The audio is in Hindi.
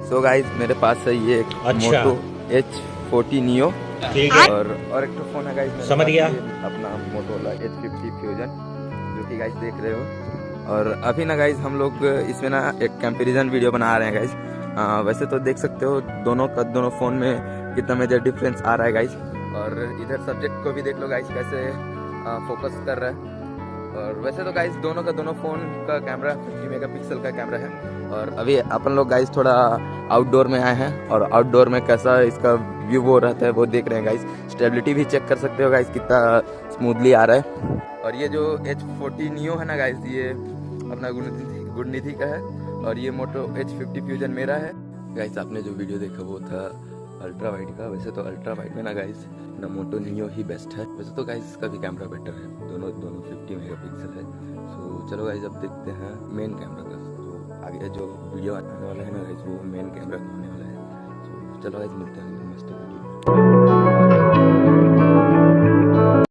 सो गाइस मेरे पास है ये मोटो H40 नियो और एक तो फोन है गाइस समझ गया अपना मोटोरोला H50 फ्यूजन जो कि गाइस देख रहे हो। और अभी ना गाइस हम लोग इसमें ना एक कंपैरिजन वीडियो बना रहे हैं गाइस। वैसे तो देख सकते हो दोनों फ़ोन में कितना मेजर डिफरेंस आ रहा है गाइस। और इधर सब्जेक्ट को भी देख लो गाइस कैसे फोकस कर रहा है। और वैसे तो गाइस दोनों फ़ोन का कैमरा 50 मेगापिक्सल का कैमरा है। और अभी अपन लोग गाइस थोड़ा आउटडोर में आए हैं और आउटडोर में कैसा इसका व्यू वो रहता है वो देख रहे हैं गाइस। स्टेबिलिटी भी चेक कर सकते हो गाइस कितना स्मूथली आ रहा है। और ये जो H40 नियो है ना गाइस ये अपना गुडनिधि का है और ये मोटो H50 फ्यूजन मेरा है गाइस। आपने जो वीडियो देखा वो था अल्ट्रा वाइड का। वैसे तो अल्ट्रा वाइड में ना गाइस ना मोटो नियो ही बेस्ट है। वैसे तो गाइस इसका भी कैमरा बेटर है, दोनों 50 मेगापिक्सल है। सो चलो गाइस अब देखते हैं मेन कैमरा का। तो आगे जो वीडियो आने वाला है ना गाइस वो मेन कैमरा होने वाला है। सो चलो गाइस मिलते हैं मस्त वीडियो।